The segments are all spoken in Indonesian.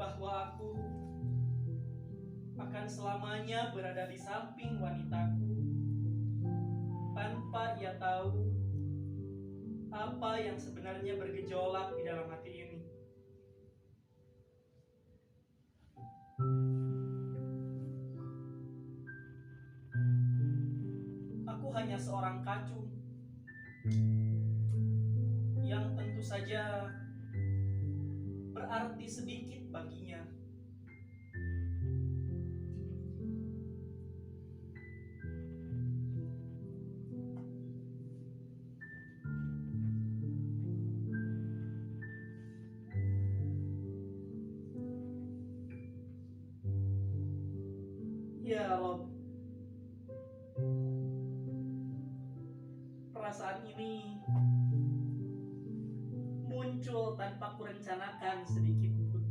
bahwa aku akan selamanya berada di samping wanitaku tanpa ia tahu apa yang sebenarnya bergejolak di dalam hati ini. Aku hanya seorang kacung yang tentu saja berarti sedikit baginya. Ya Rob, perasaan ini muncul tanpa kurencanakan sedikit pun.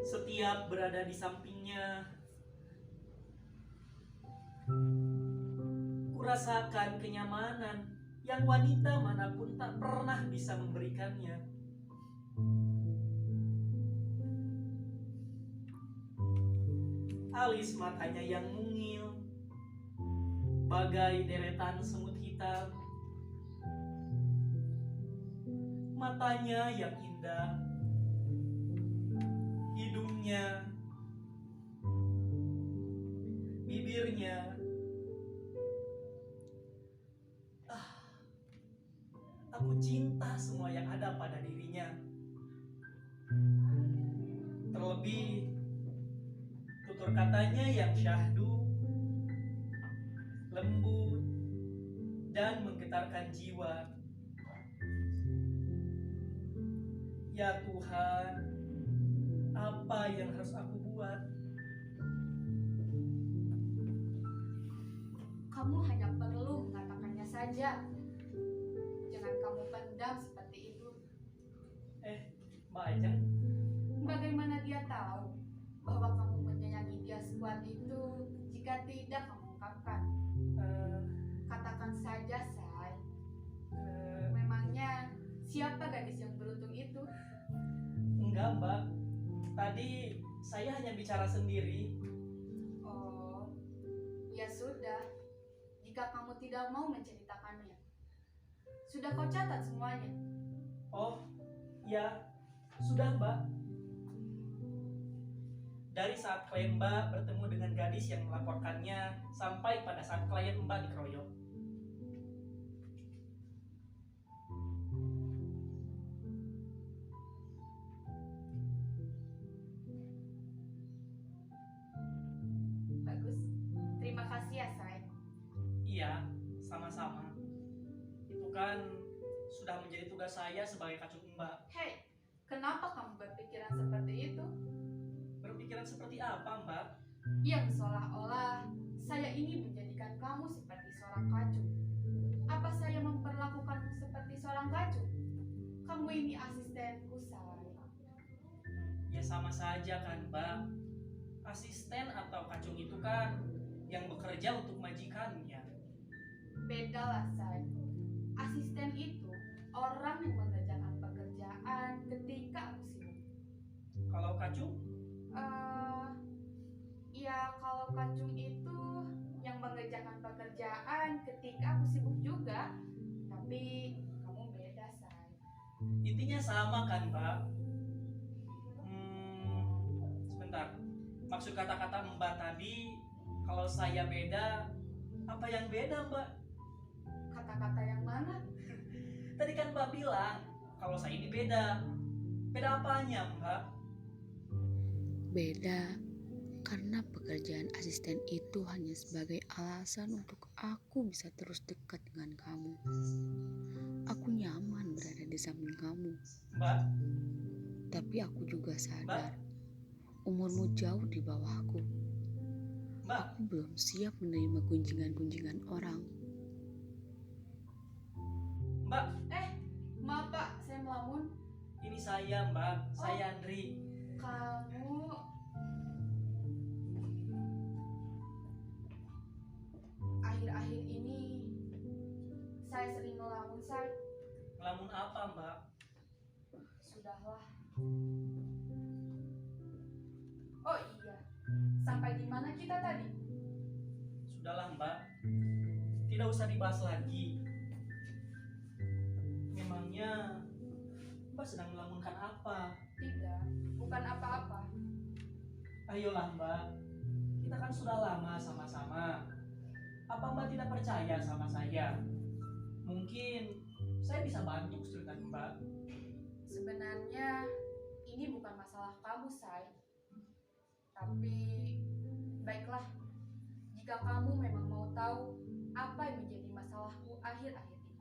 Setiap berada di sampingnya, kurasakan kenyamanan yang wanita manapun tak pernah bisa memberikannya. Alis matanya yang mungil, bagai deretan semut hitam. Matanya yang indah, hidungnya, bibirnya. Aku cinta semua yang ada pada dirinya. Terlebih tutur katanya yang syahdu, lembut, dan menggetarkan jiwa. Ya Tuhan, apa yang harus aku buat? Kamu hanya perlu mengatakannya saja. Jangan kamu pendam seperti itu. Mbak Ajeng, Bagaimana dia tahu bahwa kamu menyayangi dia sekuat itu jika tidak kamu ungkapkan? Katakan saja, Say. Memangnya siapa gadis yang beruntung itu? Enggak, Mbak. Tadi saya hanya bicara sendiri. Oh, ya sudah. Jika kamu tidak mau menceritakannya, sudah kau catat semuanya? Oh, ya, sudah, Mbak. Dari saat klien Mbak bertemu dengan gadis yang melaporkannya sampai pada saat klien Mbak dikeroyok. Bagus. Terima kasih ya, Say. Iya, sama-sama. Itu kan sudah menjadi tugas saya sebagai kacung Mbak. Hei, kenapa kamu berpikiran seperti itu? Berpikiran seperti apa, Mbak? Yang seolah-olah saya ini menjadikan kamu seperti seorang kacung. Apa saya memperlakukanmu seperti seorang kacung? Kamu ini asistenku, Say. Ya sama saja kan, Mbak. Asisten atau kacung itu kan yang bekerja untuk majikannya. Beda lah, Say. Asisten itu orang yang mengerjakan pekerjaan ketika aku sibuk. Kalau kacung? Ya kalau kacung itu yang mengerjakan pekerjaan ketika aku sibuk juga. Tapi kamu beda, Say. Intinya sama kan, Mbak? Sebentar. Maksud kata-kata Mbak tadi, kalau saya beda, apa yang beda, Mbak? Kata-kata yang mana? Tadi kan Mbak bilang, kalau saya ini beda. Beda apanya, Mbak? Beda karena pekerjaan asisten itu hanya sebagai alasan untuk aku bisa terus dekat dengan kamu. Aku nyaman berada di samping kamu. Mbak? Tapi aku juga sadar, Mbak? umurmu jauh di bawahku. Mbak? Aku belum siap menerima kunjingan-kunjingan orang. Mbak? saya, Mbak. Saya Andri. Kamu akhir-akhir ini saya sering ngelamun, saya. Ngelamun apa, Mbak? Sudahlah. Oh iya, sampai di mana kita tadi? Sudahlah, Mbak. Tidak usah dibahas lagi. Memangnya Mbak sedang melamunkan apa? Tidak, bukan apa-apa. Ayolah, Mbak. Kita kan sudah lama sama-sama. Apa Mbak tidak percaya sama saya? Mungkin saya bisa bantu kesulitan Mbak. Sebenarnya ini bukan masalah kamu, Say. Tapi baiklah, jika kamu memang mau tahu apa yang menjadi masalahku akhir-akhir ini.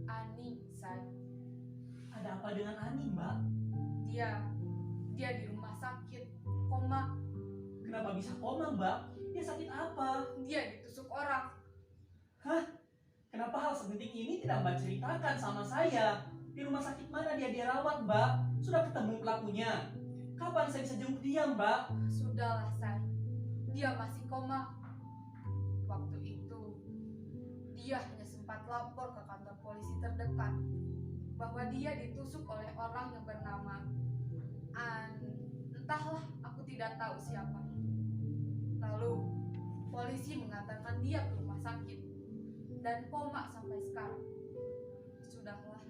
Ani, Say. Ada apa dengan Ani, Mbak? Dia di rumah sakit, koma. Kenapa bisa koma, Mbak? Dia sakit apa? Dia ditusuk orang. Kenapa hal sepenting ini tidak Mbak ceritakan sama saya? Di rumah sakit mana dia dirawat, Mbak? Sudah ketemu pelakunya? Kapan saya bisa jenguk dia, Mbak? Sudahlah, Say. Dia masih koma. Waktu itu, dia hanya sempat lapor ke kantor polisi terdekat bahwa dia ditusuk oleh orang yang bernama entahlah, aku tidak tahu siapa. Lalu, polisi mengantarkan dia ke rumah sakit dan koma sampai sekarang. Sudahlah,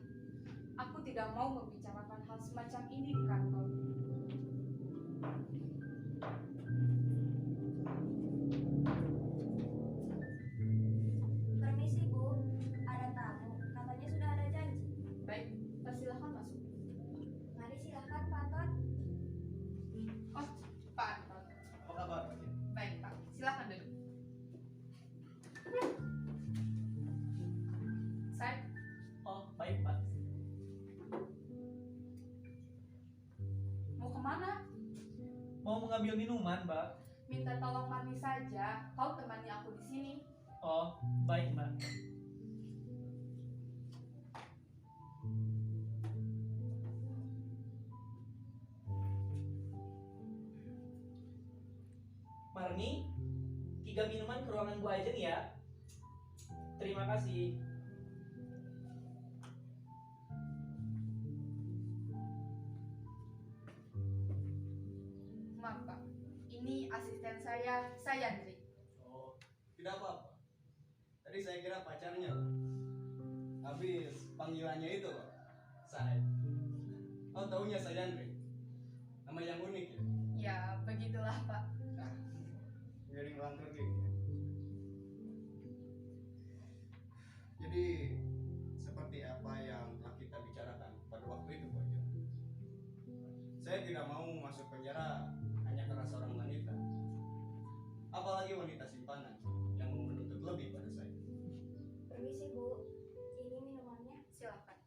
aku tidak mau membicarakan hal semacam ini di kantor. Permisi Bu, ada tamu. Katanya sudah ada janji. Baik, persilahkan masuk. Mari silahkan Pak Anton. Oh, Pak Anton. Apa kabar? Baik, Pak. Silahkan duduk. Saya Oh, baik, Pak. mau kemana? Mau mengambil minuman, Mbak? Minta tolong Marni saja. Kau temani aku di sini. Oh, baik, Mbak. Marni, 3 minuman ke ruangan gua aja nih ya. Terima kasih. Maaf, Pak. Ini asisten saya Andri. Oh, tidak apa-apa. Tadi saya kira pacarnya, Pak. Habis panggilannya itu, Pak. Saya. Oh, taunya saya Andre. Nama yang unik ya. Ya, begitulah, Pak. Nah, jadi ngelantur gini. Jadi, seperti apa yang telah kita bicarakan pada waktu itu, Pak Jo. Saya tidak mau masuk penjara hanya karena seorang wanita. Apalagi wanita simpanan yang mau menuntut lebih pada saya. Permisi Bu, ini minumannya. Silakan.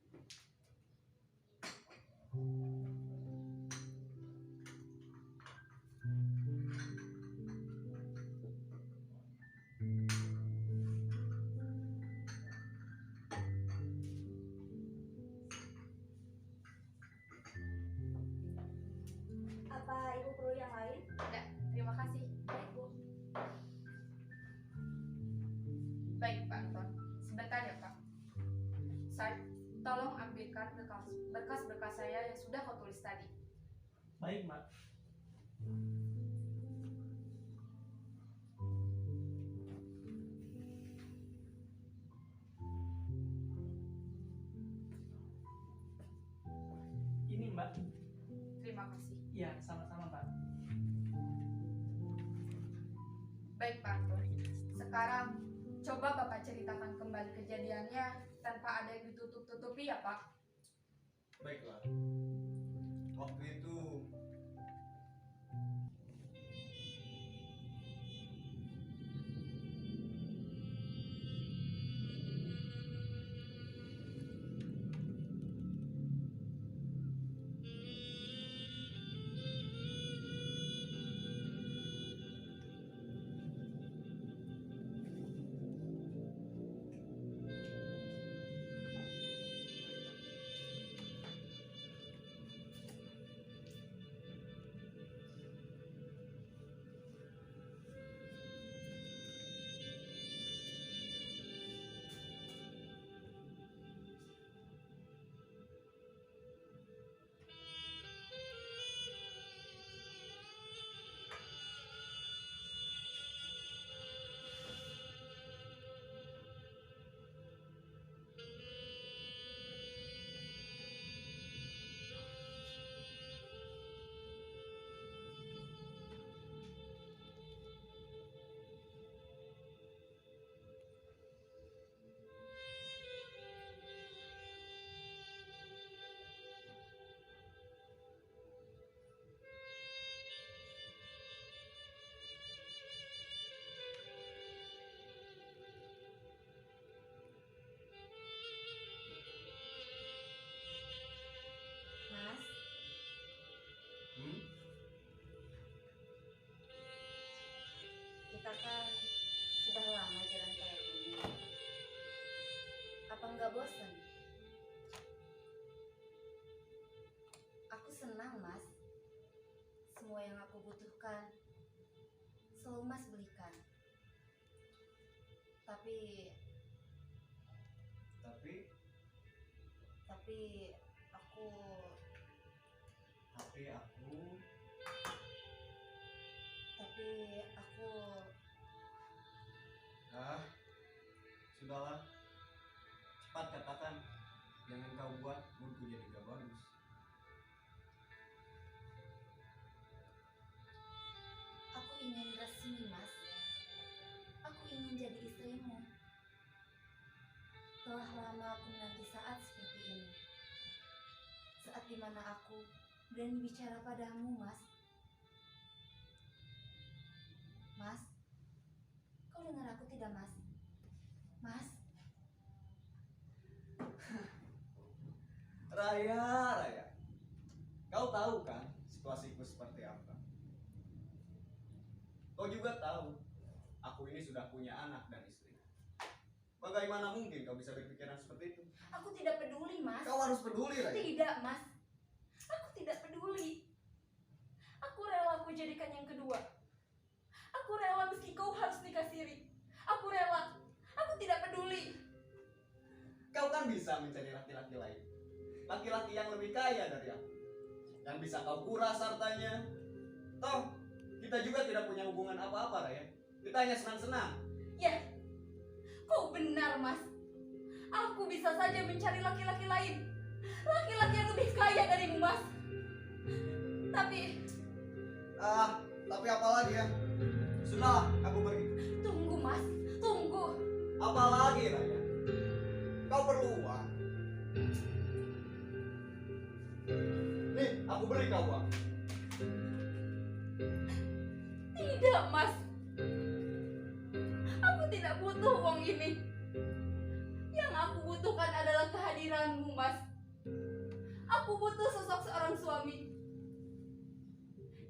Apa Ibu perlu yang lain? Ya, terima kasih. Baik Bu. Baik, Pak Anton. Sebentar ya, Pak. Saya tolong ambilkan berkas-berkas saya yang sudah kau tulis tadi. Baik, Mbak. Ini, Mbak. Terima kasih. Ya, sama-sama, Mbak. Baik, Pak Anton. Sekarang coba Bapak ceritakan kembali kejadiannya tanpa ada yang ditutup-tutupi ya, Pak. Baiklah. Waktu itu nggak bosan? Aku senang, Mas. Semua yang aku butuhkan selalu Mas belikan. Tapi Tapi aku ah, sudahlah. Cepat katakan. Jangan kau buat moodku jadi gak bagus. aku ingin resmi, Mas. Aku ingin jadi istrimu. Telah lama aku menanti saat seperti ini. Saat dimana aku berani bicara padamu, Mas. Mas, kau dengar aku tidak, Mas? Mas, Raya. Kau tahu kan situasiku seperti apa? Kau juga tahu, aku ini sudah punya anak dan istri. Bagaimana mungkin kau bisa berpikiran seperti itu? aku tidak peduli, Mas. Kau harus peduli, Raya. Tidak, Mas. Aku tidak peduli. Aku rela aku jadikan yang kedua. Aku rela meski kau harus nikah siri. Aku rela. Aku tidak peduli. Kau kan bisa mencari laki-laki lain. Laki-laki yang lebih kaya dari aku. Yang bisa kau kuras hartanya. Toh, kita juga tidak punya hubungan apa-apa, Raya. Kita hanya senang-senang. Ya, kau benar, Mas. Aku bisa saja mencari laki-laki lain. Laki-laki yang lebih kaya darimu, Mas. Tapi Tapi apa lagi ya? Sudah, aku pergi. tunggu, Mas. Tunggu. Apa lagi, Raya? Kau perlu uang. Nih, aku beri kau uang. Tidak, Mas. Aku tidak butuh uang ini. Yang aku butuhkan adalah kehadiranmu, Mas. Aku butuh sosok seorang suami.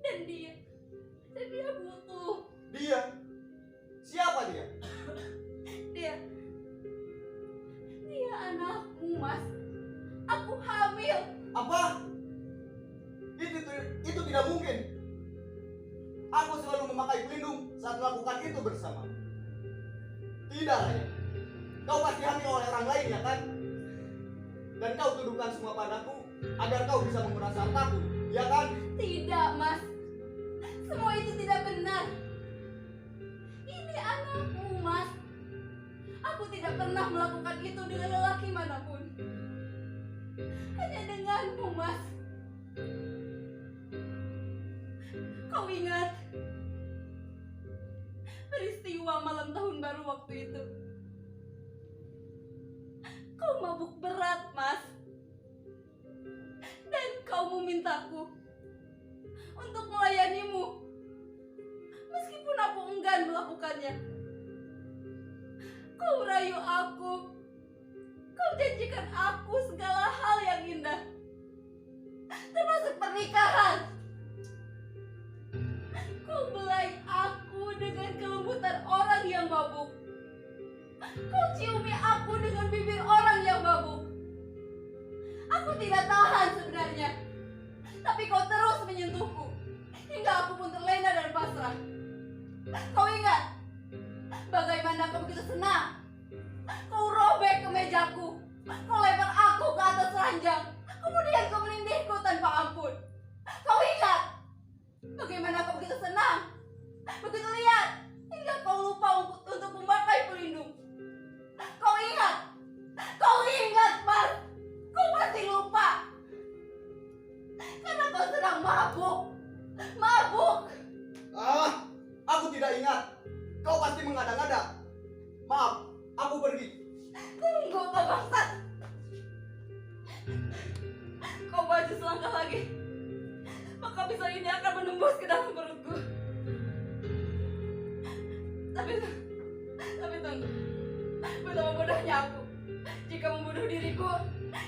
Dan dia butuh. Dia? Siapa dia? Dia anakmu, Mas. Aku hamil. Apa? Itu tidak mungkin. Aku selalu memakai pelindung saat melakukan itu bersama. Tidak, Raya. Kau pasti hamil oleh orang lain, ya kan? Dan kau tuduhkan semua padaku agar kau bisa menguras hartaku, ya kan? Tidak, Mas. Semua itu tidak benar. Ini anakmu, Mas. Aku tidak pernah melakukan itu dengan lelaki manapun. Hanya denganmu, Mas. Kau ingat peristiwa malam tahun baru waktu itu? Kau mabuk berat, Mas. Dan kau memintaku untuk melayanimu. Meskipun aku enggan melakukannya. Kau rayu aku. Kau janjikan aku segala hal yang indah. Termasuk pernikahan. Kau belai aku dengan kelembutan orang yang mabuk. Kau ciumi aku dengan bibir orang yang mabuk. Aku tidak tahan sebenarnya. Tapi kau terus menyentuhku. Hingga aku pun terlena dan pasrah. Kau ingat bagaimana kau begitu senang? Kau robek kemejaku. Kau lempar aku ke atas ranjang. Kemudian kau menindihku tanpa ampun. Kau ingat bagaimana kau begitu senang? Begitu lihat hingga kau lupa untuk memakai pelindung. Kau ingat? Kau ingat, Mas? Kau pasti lupa. Karena kau sedang mabuk. Aku tidak ingat. Kau pasti mengada-ngada. Maaf, aku pergi. Tunggu, kau bangsat. Kau maju selangkah lagi, maka pisau ini akan menembus ke dalam perutku. Tapi tunggu. Betapa bodohnya aku jika membunuh diriku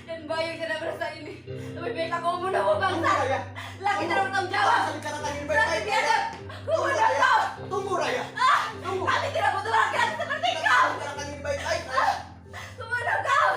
dan bayi yang tidak berasa ini. Lebih baik aku membunuhmu, Tunggu, bangsat. Raya. Laki tidak bertanggung jawab. Asal dikatakan ini Laki baik-baik, biadab. Raya. Membunuh kau. Tunggu, Raya. Tunggu. Kami tidak butuh laki seperti kau. Dikatakan ini baik-baik, Raya. Membunuh kau.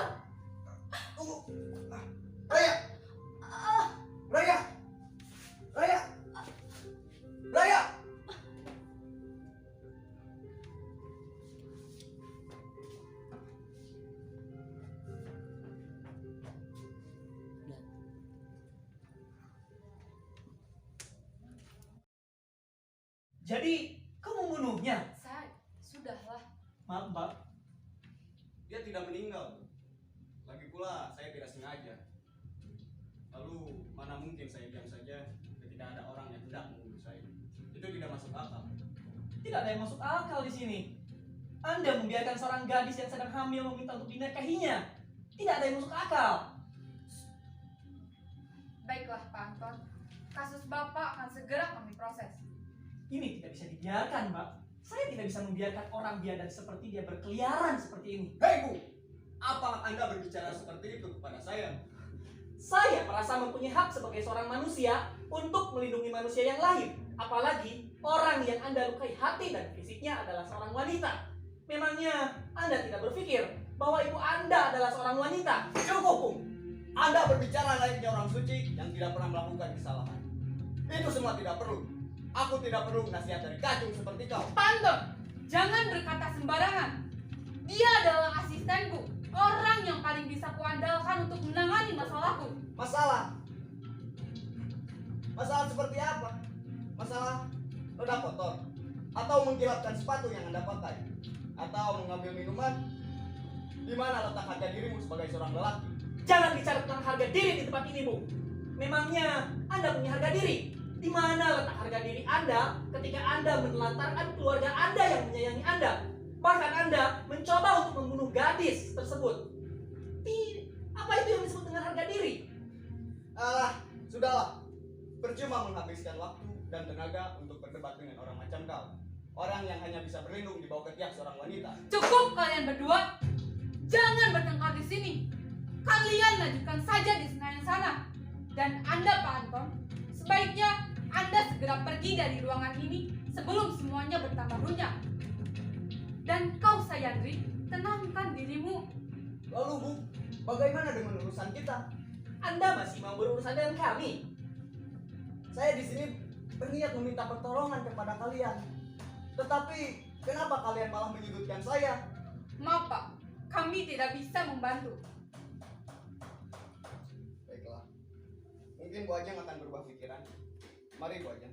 Jadi kau membunuhnya? Say, sudahlah. Maaf Mbak. Dia tidak meninggal. Lagi pula saya tidak sengaja. Lalu mana mungkin saya diam saja ketika ada orang yang hendak membunuh saya. Itu tidak masuk akal. Tidak ada yang masuk akal di sini. Anda membiarkan seorang gadis yang sedang hamil meminta untuk dinikahinya. Tidak ada yang masuk akal. Baiklah Pak Anton, kasus Bapak akan segera kami proses. Ini tidak bisa dibiarkan, Mbak. Saya tidak bisa membiarkan orang biadab seperti dia berkeliaran seperti ini. Hei Bu, apa Anda berbicara seperti itu kepada saya? Saya merasa mempunyai hak sebagai seorang manusia untuk melindungi manusia yang lain. Apalagi orang yang Anda lukai hati dan fisiknya adalah seorang wanita. Memangnya Anda tidak berpikir bahwa ibu Anda adalah seorang wanita? Cukup Bu, Anda berbicara layaknya orang suci yang tidak pernah melakukan kesalahan. Itu semua tidak perlu. Aku tidak perlu nasihat dari kacung seperti kau. Pak Anton, jangan berkata sembarangan. Dia adalah asistenku, orang yang paling bisa kuandalkan untuk menangani masalahku. Masalah? Masalah seperti apa? Masalah roda kotor? Atau mengkilapkan sepatu yang Anda pakai? Atau mengambil minuman? Di mana letak harga dirimu sebagai seorang lelaki? Jangan bicara tentang harga diri di tempat ini, Bu. Memangnya Anda punya harga diri? Di mana letak harga diri Anda ketika Anda menelantarkan keluarga Anda yang menyayangi Anda? Bahkan Anda mencoba untuk membunuh gadis tersebut. Apa itu yang disebut dengan harga diri? Sudahlah. Percuma menghabiskan waktu dan tenaga untuk berdebat dengan orang macam kau. Orang yang hanya bisa berlindung di bawah ketiak seorang wanita. Cukup kalian berdua. Jangan bertengkar di sini. Kalian lanjutkan saja di Senayan sana. Dan Anda Pak Anton, sebaiknya Anda segera pergi dari ruangan ini sebelum semuanya bertambah runyam. Dan kau Sayandri, tenangkan dirimu. Lalu Bu, bagaimana dengan urusan kita? Anda masih mau berurusan dengan kami? Saya di sini berniat meminta pertolongan kepada kalian. Tetapi kenapa kalian malah menyudutkan saya? Maaf Pak, kami tidak bisa membantu. Baiklah. Mungkin Bu Ajeng akan berubah pikiran. Mari Bu Ajeng.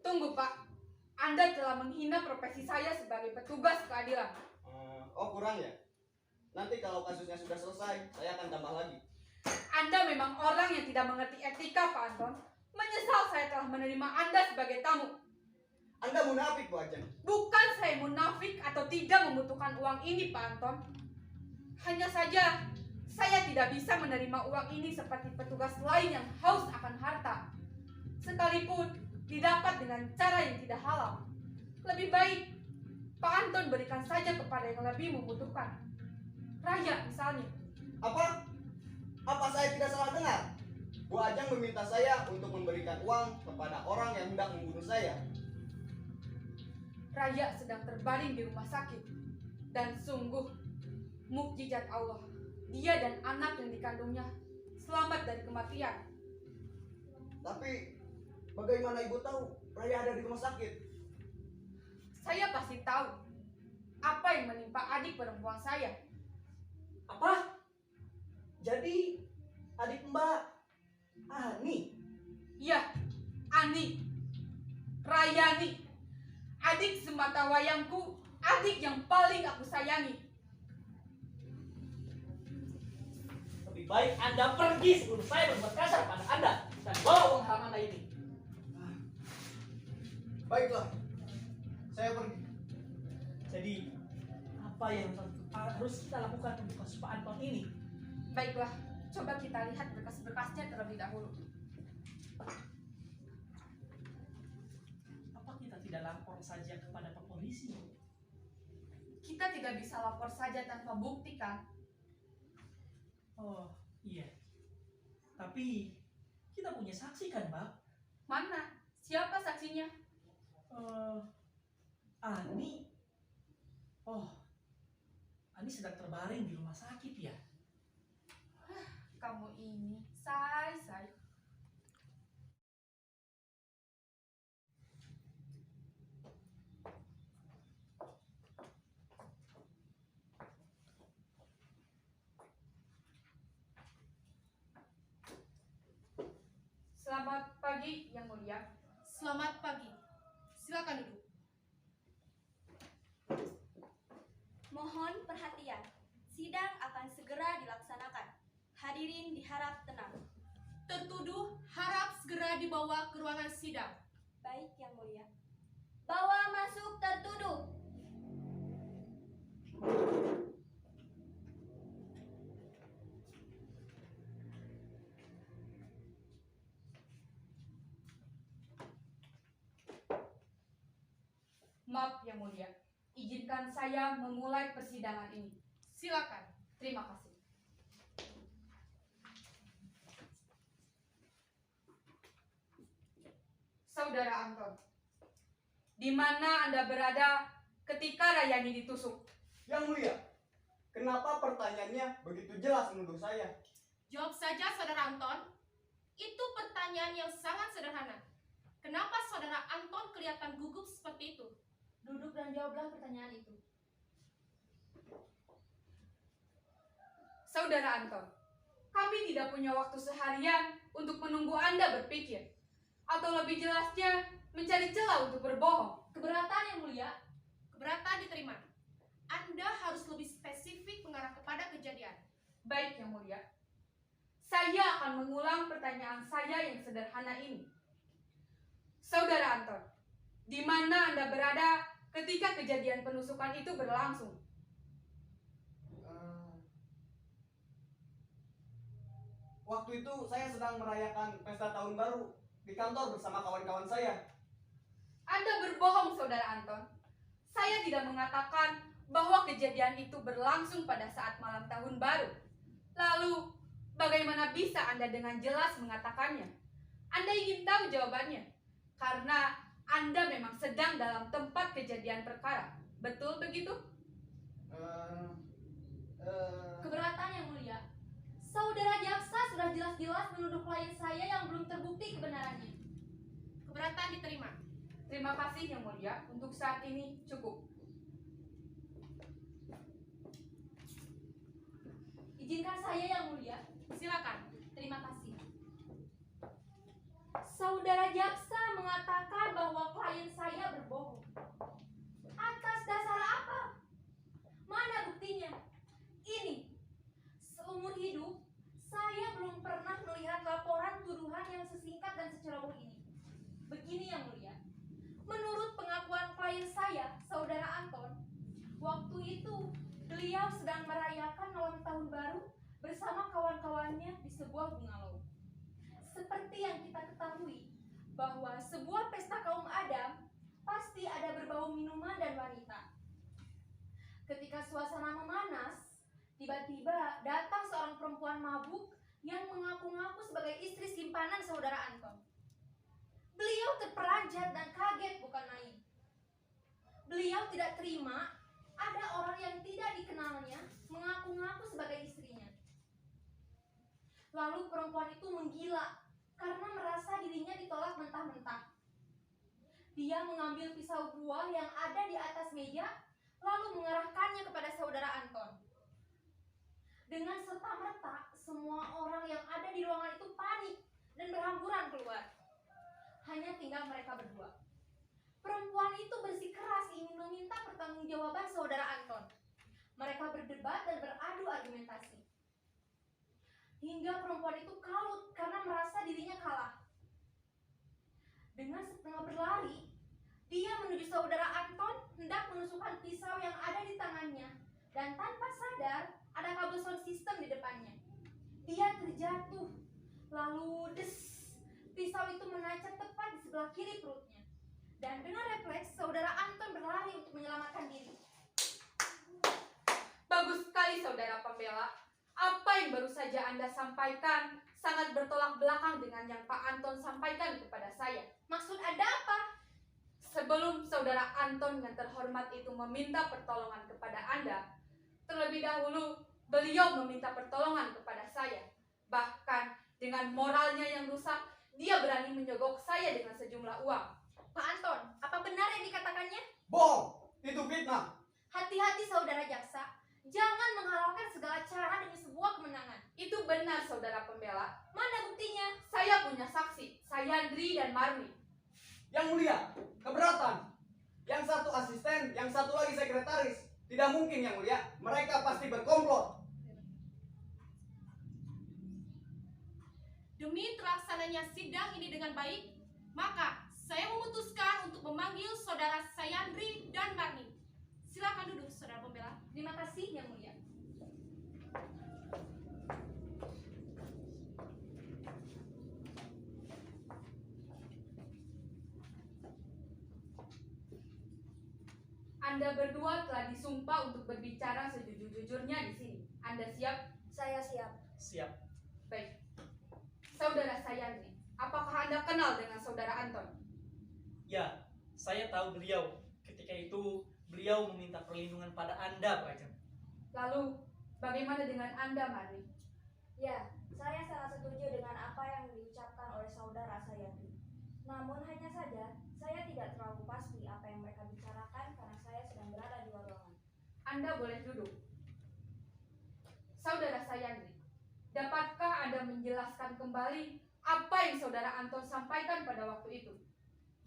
Tunggu Pak, Anda telah menghina profesi saya sebagai petugas keadilan. Oh kurang ya? Nanti kalau kasusnya sudah selesai, saya akan tambah lagi. Anda memang orang yang tidak mengerti etika Pak Anton. Menyesal saya telah menerima Anda sebagai tamu. Anda munafik Bu Ajeng. Bukan saya munafik atau tidak membutuhkan uang ini Pak Anton. Hanya saja saya tidak bisa menerima uang ini seperti petugas lain yang haus akan harta. Sekalipun didapat dengan cara yang tidak halal. Lebih baik Pak Anton berikan saja kepada yang lebih membutuhkan. Raya misalnya. Apa? Apa saya tidak salah dengar? Bu Ajeng meminta saya untuk memberikan uang kepada orang yang hendak membunuh saya. Raya sedang terbaring di rumah sakit. Dan sungguh mukjizat Allah. Dia dan anak yang dikandungnya selamat dari kematian. Tapi bagaimana Ibu tahu Raya ada di rumah sakit? Saya pasti tahu apa yang menimpa adik perempuan saya. Apa? Jadi adik Mbak Ani? Ya, Ani, Rayani, adik semata wayangku, adik yang paling aku sayangi. Lebih baik Anda pergi sebelum saya berbuat kasar pada Anda dan bawa uang haram Anda ini. Baiklah, saya pergi. Jadi apa yang harus kita lakukan untuk kasus Pak Anton ini? Baiklah, coba kita lihat berkas-berkasnya terlebih dahulu. Apa kita tidak lapor saja kepada Pak Polisi? Kita tidak bisa lapor saja tanpa bukti kan? Oh iya. Tapi kita punya saksi kan, Mbak? Mana? Siapa saksinya? Ani. Oh, Ani sedang terbaring di rumah sakit ya? Kamu ini, say. Selamat pagi, Yang Mulia. Selamat pagi. Silakan duduk. Mohon perhatian. Sidang akan segera dilaksanakan. Hadirin diharap tenang. Tertuduh harap segera dibawa ke ruangan sidang. Baik, Yang Mulia. Bawa masuk tertuduh. Maaf Yang Mulia, izinkan saya memulai persidangan ini. Silakan. Terima kasih. Saudara Anton, di mana Anda berada ketika Rayani ditusuk? Yang Mulia, kenapa pertanyaannya begitu jelas menuduh saya? Jawab saja, Saudara Anton. Itu pertanyaan yang sangat sederhana. Kenapa Saudara Anton kelihatan gugup seperti itu? Duduk dan jawablah pertanyaan itu. Saudara Anton, kami tidak punya waktu seharian untuk menunggu Anda berpikir. Atau lebih jelasnya, mencari celah untuk berbohong. Keberatan Yang Mulia, keberatan diterima. Anda harus lebih spesifik mengarah kepada kejadian. Baik Yang Mulia, saya akan mengulang pertanyaan saya yang sederhana ini. Saudara Anton, di mana Anda berada ketika kejadian penusukan itu berlangsung? Waktu itu saya sedang merayakan pesta tahun baru di kantor bersama kawan-kawan saya. Anda berbohong, Saudara Anton. Saya tidak mengatakan bahwa kejadian itu berlangsung pada saat malam tahun baru. Lalu, bagaimana bisa Anda dengan jelas mengatakannya? Anda ingin tahu jawabannya? Karena Anda memang sedang dalam tempat kejadian perkara. Betul begitu? Keberatan Yang Mulia. Saudara jaksa sudah jelas-jelas menuduh klien saya yang belum terbukti kebenarannya. Keberatan diterima. Terima kasih Yang Mulia. Untuk saat ini cukup. Izinkan saya Yang Mulia. Silakan. Terima kasih. Saudara jaksa mengatakan bahwa klien saya berbohong. Atas dasar apa? Mana buktinya? Ini. Seumur hidup, saya belum pernah melihat laporan tuduhan yang sesingkat dan seceroboh ini. Begini Yang Mulia. Menurut pengakuan klien saya, Saudara Anton, waktu itu beliau sedang merayakan malam tahun baru bersama kawan-kawannya di sebuah bungalow. Seperti yang kita ketahui, bahwa sebuah pesta kaum Adam pasti ada berbau minuman dan wanita. Ketika suasana memanas, tiba-tiba datang seorang perempuan mabuk yang mengaku-ngaku sebagai istri simpanan Saudara Anton. Beliau terperanjat dan kaget bukan main. Beliau tidak terima ada orang yang tidak dikenalnya mengaku-ngaku sebagai istrinya. Lalu perempuan itu menggila karena merasa dirinya ditolak mentah-mentah. Dia mengambil pisau buah yang ada di atas meja lalu mengarahkannya kepada Saudara Anton. Dengan serta-merta, semua orang yang ada di ruangan itu panik dan berhamburan keluar. Hanya tinggal mereka berdua. Perempuan itu bersikeras ingin meminta pertanggungjawaban Saudara Anton. Mereka berdebat dan beradu argumentasi. Hingga perempuan itu kalut karena merasa dirinya kalah. Dengan setengah berlari, dia menuju Saudara Anton hendak menusukkan pisau yang ada di tangannya. Dan tanpa sadar, ada kabel sound system di depannya. Dia terjatuh. Lalu des, pisau itu menancap tepat di sebelah kiri perutnya. Dan dengan refleks, Saudara Anton berlari untuk menyelamatkan diri. Bagus sekali Saudara Pembela. Apa yang baru saja Anda sampaikan sangat bertolak belakang dengan yang Pak Anton sampaikan kepada saya. Maksud Anda apa? Sebelum Saudara Anton yang terhormat itu meminta pertolongan kepada Anda, terlebih dahulu beliau meminta pertolongan kepada saya. Bahkan dengan moralnya yang rusak, dia berani menyogok saya dengan sejumlah uang. Pak Anton, apa benar yang dikatakannya? Bohong! Itu fitnah! Hati-hati Saudara jaksa. Jangan menghalalkan segala cara demi sebuah kemenangan. Itu benar Saudara Pembela. Mana buktinya? Saya punya saksi, Sayandri dan Marmi. Yang Mulia, keberatan. Yang satu asisten, yang satu lagi sekretaris. Tidak mungkin yang mulia, mereka pasti berkomplot. Demi terlaksananya sidang ini dengan baik, maka saya memutuskan untuk memanggil saudara Sayandri dan Marni. Silakan duduk, saudara pembela. Terima kasih yang mulia. Anda berdua telah disumpah untuk berbicara sejujur-jujurnya di sini. Anda siap? Saya siap. Siap. Baik. Saudara Sayandri, apakah Anda kenal dengan saudara Anton? Ya, saya tahu beliau. Ketika itu beliau meminta perlindungan pada Anda, Pak Ajeng. Lalu, bagaimana dengan Anda, Marni? Ya, saya sangat setuju dengan apa yang diucapkan oleh saudara Sayandri. Namun hanya saja, saya tidak terlalu pasti apa yang mereka bicarakan karena saya sedang berada di luar ruangan. Anda boleh duduk. Saudara Sayandri, dapatkah Anda menjelaskan kembali apa yang saudara Anton sampaikan pada waktu itu?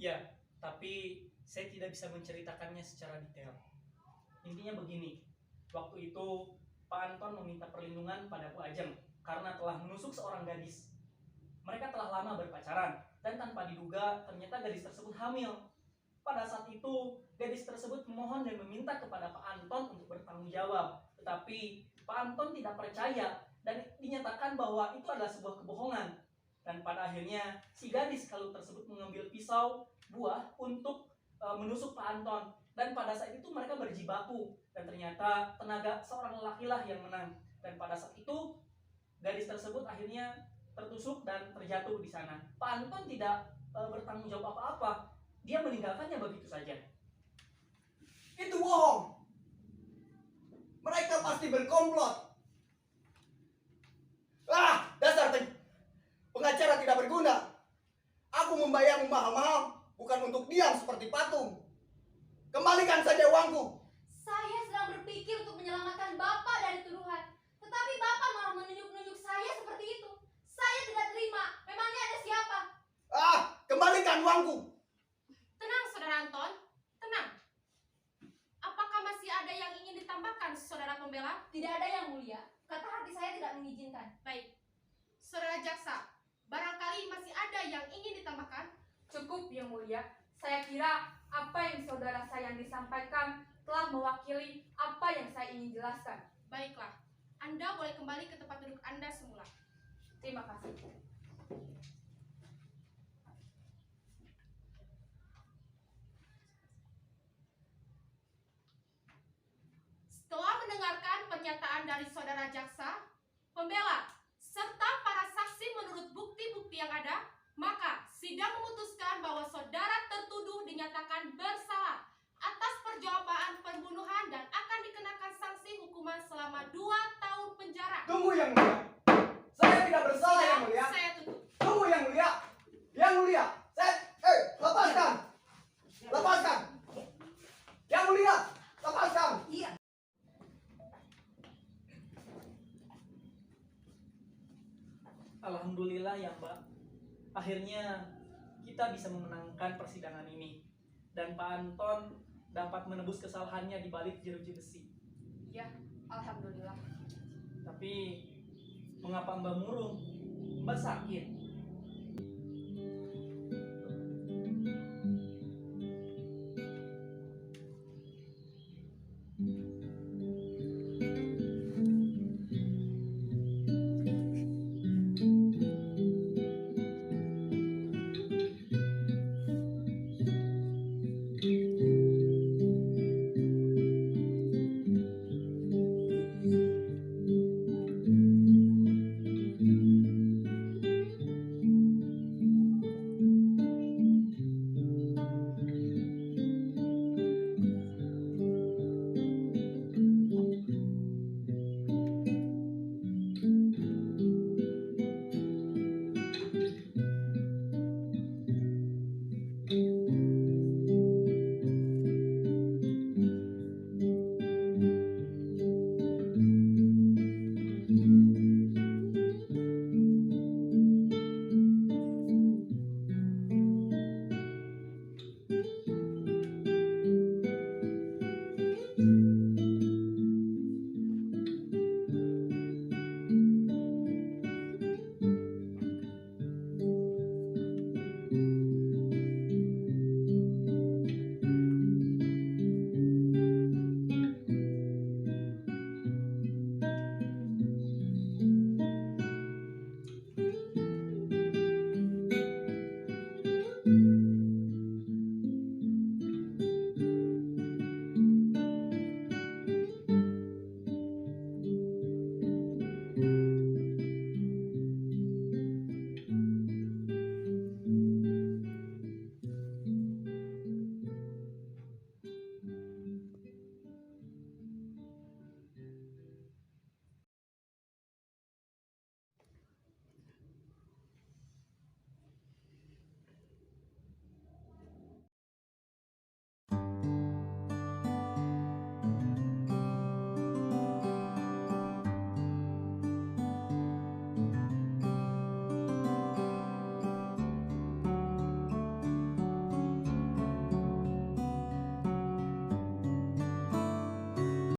Ya, tapi saya tidak bisa menceritakannya secara detail. Intinya begini, waktu itu Pak Anton meminta perlindungan pada Bu Ajeng karena telah menusuk seorang gadis. Mereka telah lama berpacaran dan tanpa diduga ternyata gadis tersebut hamil. Pada saat itu, gadis tersebut memohon dan meminta kepada Pak Anton untuk bertanggung jawab. Tetapi Pak Anton tidak percaya dan dinyatakan bahwa itu adalah sebuah kebohongan. Dan pada akhirnya si gadis kalau tersebut mengambil pisau buah untuk menusuk Pak Anton. Dan pada saat itu mereka berjibaku dan ternyata tenaga seorang lelaki lah yang menang. Dan pada saat itu gadis tersebut akhirnya tertusuk dan terjatuh di sana. Pak Anton tidak bertanggung jawab apa-apa. Dia meninggalkannya begitu saja. Itu bohong. Mereka pasti berkomplot. Dasar pengacara tidak berguna. Aku membayarmu mahal-mahal bukan untuk diam seperti patung. Kembalikan saja uangku. Saya sedang berpikir untuk menyelamatkan Bapak dari tuduhan. Tetapi Bapak malah menunjuk-nunjuk saya seperti itu. Saya tidak terima. Memangnya ada siapa? Kembalikan uangku. Tenang, saudara Anton. Tenang. Apakah masih ada yang ingin ditambahkan, saudara pembela? Tidak ada yang mulia. Kata hati saya tidak mengizinkan. Baik. Saudara jaksa, barangkali masih ada yang ingin ditambahkan? Cukup, yang mulia. Saya kira apa yang saudara Sayandri sampaikan telah mewakili apa yang saya ingin jelaskan. Baiklah, Anda boleh kembali ke tempat duduk Anda semula. Terima kasih. Setelah mendengarkan pernyataan dari saudara jaksa, pembela, serta para saksi menurut bukti-bukti yang ada, maka sidang memutuskan bahwa saudara tertuduh dinyatakan bersalah atas percobaan pembunuhan dan akan dikenakan sanksi hukuman selama 2 tahun penjara. Tunggu yang mulia. Saya tidak bersalah yang mulia. Saya tutup. Tunggu yang mulia. Yang mulia. Lepaskan. Lepaskan. Yang mulia. Lepaskan. Iya. Alhamdulillah ya Mbak. Akhirnya kita bisa memenangkan persidangan ini. Dan Pak Anton dapat menebus kesalahannya di balik jeruji besi. Ya, alhamdulillah. Tapi mengapa Mbak murung? Mbak sakit?